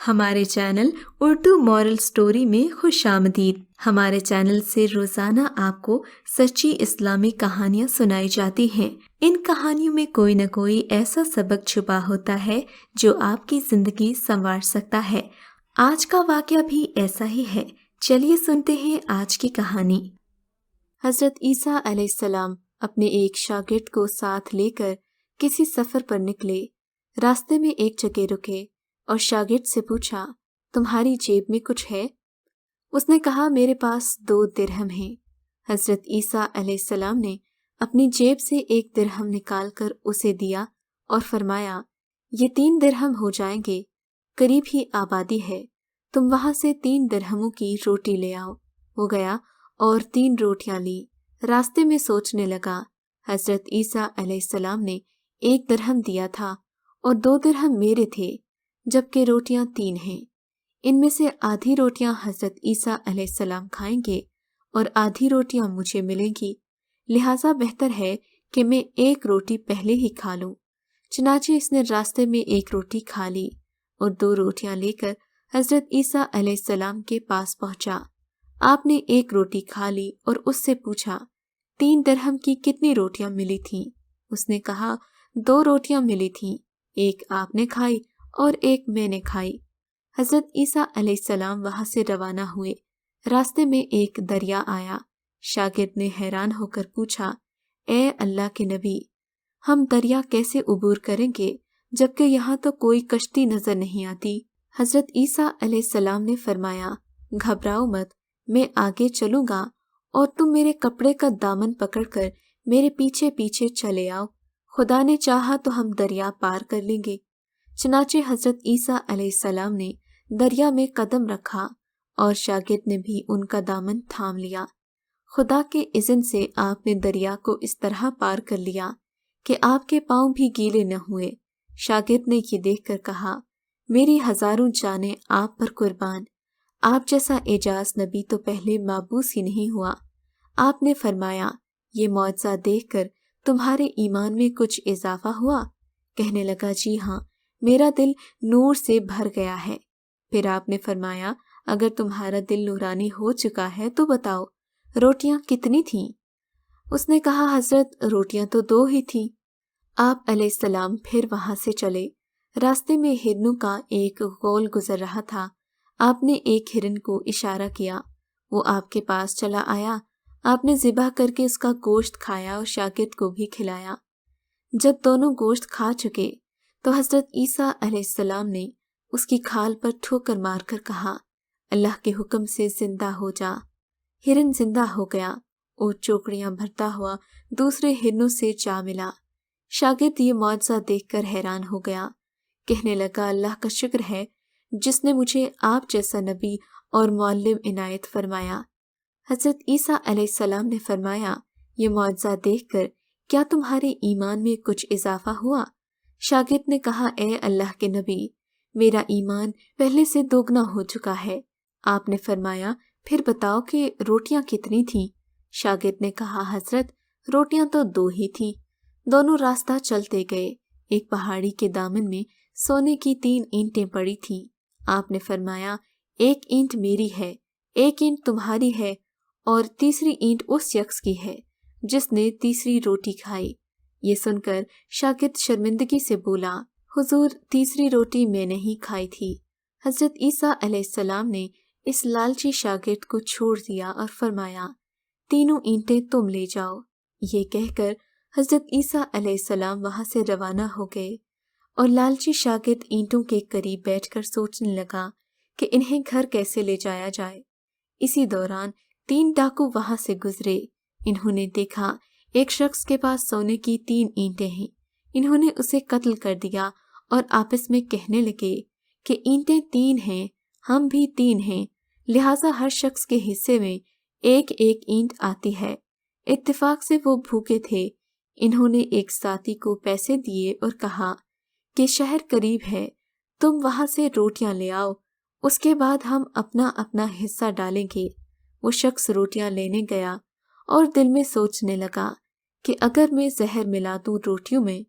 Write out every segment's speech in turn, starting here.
ہمارے channel Urdu moral story میں خوش آمدید۔ ہمارے چینل سے روزانہ آپ کو سچی اسلامی کہانیاں سنائی جاتی ہیں۔ ان کہانیوں میں کوئی نہ کوئی ایسا سبق چھپا ہوتا ہے جو آپ کی زندگی سنوار سکتا ہے۔ آج کا واقعہ بھی ایسا ہی ہے۔ چلیے سنتے ہیں آج کی کہانی۔ حضرت عیسیٰ علیہ السلام اپنے ایک شاگرد کو ساتھ لے کر کسی سفر پر نکلے۔ راستے میں ایک جگہ رکے اور شاگرد سے پوچھا، تمہاری جیب میں کچھ ہے؟ اس نے کہا، میرے پاس 2 درہم ہیں۔ حضرت عیسیٰ علیہ السلام نے اپنی جیب سے 1 درہم نکال کر اسے دیا اور فرمایا، یہ 3 درہم ہو جائیں گے، قریب ہی آبادی ہے، تم وہاں سے 3 درہموں کی روٹی لے آؤ۔ وہ گیا اور 3 روٹیاں لی۔ راستے میں سوچنے لگا، حضرت عیسیٰ علیہ السلام نے 1 درہم دیا تھا اور 2 درہم میرے تھے، جبکہ روٹیاں 3 ہیں۔ ان میں سے آدھی روٹیاں حضرت عیسیٰ علیہ السلام کھائیں گے اور آدھی روٹیاں مجھے ملیں گی، لہٰذا بہتر ہے کہ میں 1 روٹی پہلے ہی کھا لوں۔ چنانچہ اس نے راستے میں 1 روٹی کھا لی اور 2 روٹیاں لے کر حضرت عیسیٰ علیہ السلام کے پاس پہنچا۔ آپ نے 1 روٹی کھا لی اور اس سے پوچھا، 3 درہم کی کتنی روٹیاں ملی تھیں؟ اس نے کہا، 2 روٹیاں ملی تھیں، 1 آپ نے کھائی اور 1 میں نے کھائی۔ حضرت عیسیٰ علیہ السلام وہاں سے روانہ ہوئے۔ راستے میں ایک دریا آیا۔ شاگرد نے حیران ہو کر پوچھا، اے اللہ کے نبی، ہم دریا کیسے عبور کریں گے جبکہ یہاں تو کوئی کشتی نظر نہیں آتی؟ حضرت عیسیٰ علیہ السلام نے فرمایا، گھبراؤ مت، میں آگے چلوں گا اور تم میرے کپڑے کا دامن پکڑ کر میرے پیچھے پیچھے چلے آؤ، خدا نے چاہا تو ہم دریا پار کر لیں گے۔ چنانچہ حضرت عیسیٰ علیہ السلام نے دریا میں قدم رکھا اور شاگرد نے بھی ان کا دامن تھام لیا۔ خدا کے اذن سے آپ نے دریا کو اس طرح پار کر لیا کہ آپ کے پاؤں بھی گیلے نہ ہوئے۔ شاگرد نے یہ دیکھ کر کہا، میری ہزاروں جانیں آپ پر قربان، آپ جیسا اعجاز نبی تو پہلے معبوس ہی نہیں ہوا۔ آپ نے فرمایا، یہ معجزہ دیکھ کر تمہارے ایمان میں کچھ اضافہ ہوا؟ کہنے لگا، جی ہاں، میرا دل نور سے بھر گیا ہے۔ پھر آپ نے فرمایا، اگر تمہارا دل نورانی ہو چکا ہے تو بتاؤ، روٹیاں کتنی تھیں؟ اس نے کہا، حضرت روٹیاں تو 2 ہی تھیں۔ آپ علیہ السلام پھر وہاں سے چلے۔ راستے میں ہرنوں کا ایک غول گزر رہا تھا۔ آپ نے ایک ہرن کو اشارہ کیا، وہ آپ کے پاس چلا آیا۔ آپ نے ذبح کر کے اس کا گوشت کھایا اور شاگرد کو بھی کھلایا۔ جب دونوں گوشت کھا چکے تو حضرت عیسیٰ علیہ السلام نے اس کی کھال پر ٹھوکر مار کر کہا، اللہ کے حکم سے زندہ ہو جا۔ ہرن زندہ ہو گیا اور چوکڑیاں بھرتا ہوا دوسرے ہرنوں سے جا ملا۔ شاگرد یہ معجزہ دیکھ کر حیران ہو گیا، کہنے لگا، اللہ کا شکر ہے جس نے مجھے آپ جیسا نبی اور معلم عنایت فرمایا۔ حضرت عیسیٰ علیہ السلام نے فرمایا، یہ معجزہ دیکھ کر کیا تمہارے ایمان میں کچھ اضافہ ہوا؟ شاگرد نے کہا، اے اللہ کے نبی، میرا ایمان پہلے سے دوگنا ہو چکا ہے۔ آپ نے فرمایا، پھر بتاؤ کہ روٹیاں کتنی تھیں؟ شاگرد نے کہا، حضرت روٹیاں تو 2 ہی تھیں۔ دونوں راستہ چلتے گئے۔ ایک پہاڑی کے دامن میں سونے کی 3 اینٹیں پڑی تھیں۔ آپ نے فرمایا، 1 اینٹ میری ہے، 1 اینٹ تمہاری ہے اور تیسری اینٹ اس شخص کی ہے جس نے تیسری روٹی کھائی۔ یہ سن کر شاگرد شرمندگی سے بولا، حضور، تیسری روٹی میں نہیں کھائی تھی۔ حضرت عیسیٰ علیہ السلام نے اس لالچی شاگرد کو چھوڑ دیا اور فرمایا، 3 اینٹیں تم لے جاؤ۔ یہ کہہ کر حضرت عیسیٰ علیہ السلام وہاں سے روانہ ہو گئے اور لالچی شاگرد اینٹوں کے قریب بیٹھ کر سوچنے لگا کہ انہیں گھر کیسے لے جایا جائے۔ اسی دوران 3 ڈاکو وہاں سے گزرے۔ انہوں نے دیکھا ایک شخص کے پاس سونے کی 3 اینٹیں ہیں۔ انہوں نے اسے قتل کر دیا اور آپس میں کہنے لگے کہ اینٹیں 3 ہیں، ہم بھی 3 ہیں، لہٰذا ہر شخص کے حصے میں 1 اینٹ آتی ہے۔ اتفاق سے وہ بھوکے تھے۔ انہوں نے ایک ساتھی کو پیسے دیے اور کہا کہ شہر قریب ہے، تم وہاں سے روٹیاں لے آؤ، اس کے بعد ہم اپنا اپنا حصہ ڈالیں گے۔ وہ شخص روٹیاں لینے گیا اور دل میں سوچنے لگا کہ اگر میں زہر ملا دوں روٹیوں میں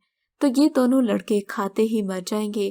تو یہ دونوں لڑکے کھاتے ہی مر جائیں گے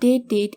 1.5